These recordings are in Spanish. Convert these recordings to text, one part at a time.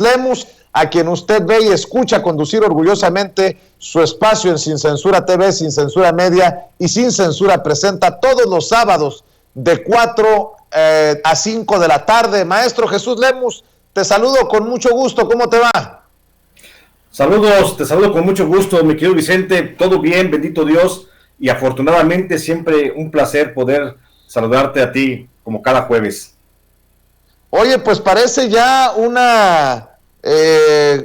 Lemus, a quien usted ve y escucha conducir orgullosamente su espacio en Sin Censura TV, Sin Censura Media y Sin Censura Presenta todos los sábados de 4 a 5 de la tarde. Maestro Jesús Lemus, te saludo con mucho gusto. ¿Cómo te va? Saludos, te saludo con mucho gusto, mi querido Vicente. Todo bien, bendito Dios. Y afortunadamente siempre un placer poder saludarte a ti como cada jueves. Oye, pues parece ya una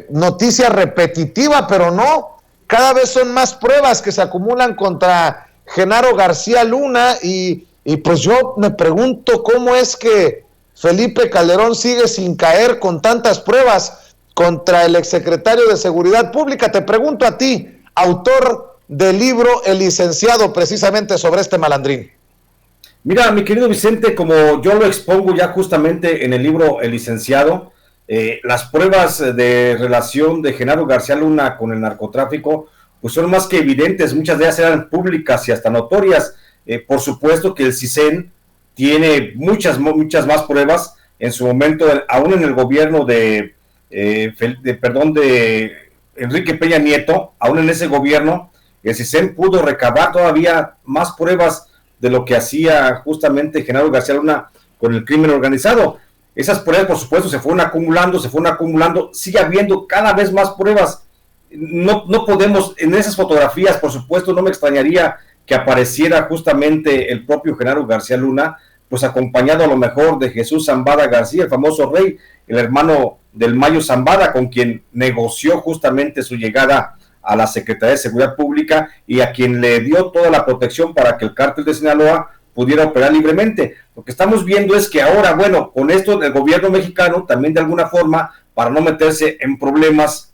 noticia repetitiva, pero no. Cada vez son más pruebas que se acumulan contra Genaro García Luna y pues yo me pregunto cómo es que Felipe Calderón sigue sin caer con tantas pruebas contra el exsecretario de Seguridad Pública. Te pregunto a ti, autor del libro El Licenciado, precisamente sobre este malandrín. Mira, mi querido Vicente, como yo lo expongo ya justamente en el libro El Licenciado, las pruebas de relación de Genaro García Luna con el narcotráfico pues son más que evidentes, muchas de ellas eran públicas y hasta notorias. Por supuesto que el CISEN tiene muchas más pruebas. En su momento, aún en el gobierno de Enrique Peña Nieto, aún en ese gobierno, el CISEN pudo recabar todavía más pruebas de lo que hacía justamente Genaro García Luna con el crimen organizado. Esas pruebas, por supuesto, se fueron acumulando, sigue habiendo cada vez más pruebas. No podemos, en esas fotografías, por supuesto, no me extrañaría que apareciera justamente el propio Genaro García Luna, pues acompañado a lo mejor de Jesús Zambada García, el famoso rey, el hermano del Mayo Zambada, con quien negoció justamente su llegada a la Secretaría de Seguridad Pública y a quien le dio toda la protección para que el cártel de Sinaloa pudiera operar libremente. Lo que estamos viendo es que ahora, bueno, con esto el gobierno mexicano también de alguna forma, para no meterse en problemas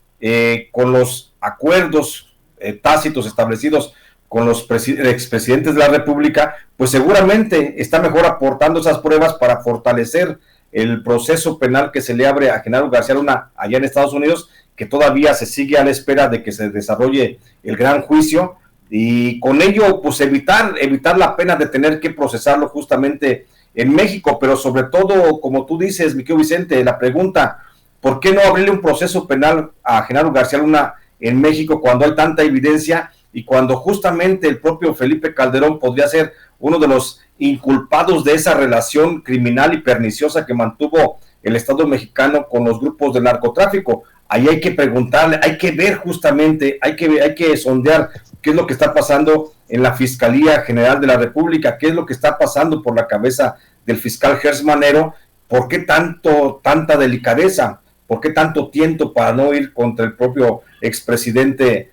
con los acuerdos tácitos establecidos con los expresidentes de la República, pues seguramente está mejor aportando esas pruebas para fortalecer el proceso penal que se le abre a Genaro García Luna allá en Estados Unidos, que todavía se sigue a la espera de que se desarrolle el gran juicio, y con ello pues evitar la pena de tener que procesarlo justamente en México. Pero sobre todo, como tú dices, mi querido Vicente, la pregunta, ¿por qué no abrirle un proceso penal a Genaro García Luna en México cuando hay tanta evidencia y cuando justamente el propio Felipe Calderón podría ser uno de los inculpados de esa relación criminal y perniciosa que mantuvo el Estado mexicano con los grupos de narcotráfico? Ahí hay que preguntarle, hay que ver justamente, hay que sondear qué es lo que está pasando en la Fiscalía General de la República, qué es lo que está pasando por la cabeza del fiscal Gers Manero, por qué tanta delicadeza, por qué tanto tiento para no ir contra el propio expresidente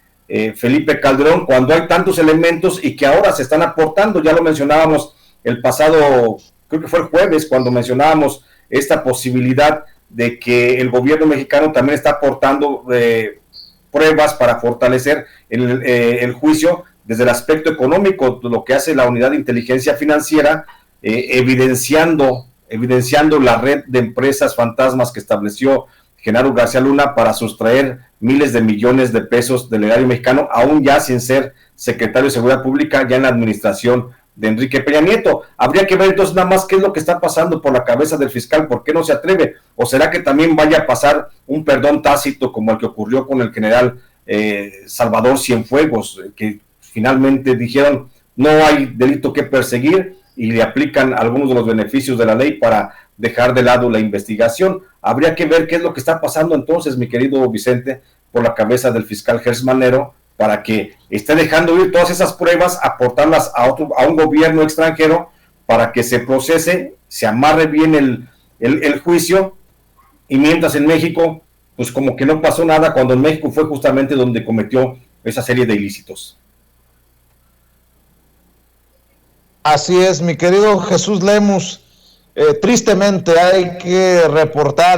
Felipe Calderón, cuando hay tantos elementos y que ahora se están aportando. Ya lo mencionábamos el pasado, creo que fue el jueves, cuando mencionábamos esta posibilidad de que el gobierno mexicano también está aportando pruebas para fortalecer el juicio desde el aspecto económico, lo que hace la Unidad de Inteligencia Financiera, evidenciando la red de empresas fantasmas que estableció Genaro García Luna para sustraer miles de millones de pesos del erario mexicano, aún ya sin ser secretario de Seguridad Pública, ya en la administración de Enrique Peña Nieto. Habría que ver entonces nada más qué es lo que está pasando por la cabeza del fiscal, por qué no se atreve, o será que también vaya a pasar un perdón tácito como el que ocurrió con el general Salvador Cienfuegos, que finalmente dijeron no hay delito que perseguir y le aplican algunos de los beneficios de la ley para dejar de lado la investigación. Habría que ver qué es lo que está pasando entonces, mi querido Vicente, por la cabeza del fiscal Gers Manero, para que esté dejando ir todas esas pruebas, aportarlas a un gobierno extranjero, para que se procese, se amarre bien el juicio, y mientras en México, pues como que no pasó nada, cuando en México fue justamente donde cometió esa serie de ilícitos. Así es, mi querido Jesús Lemus. Tristemente hay que reportar,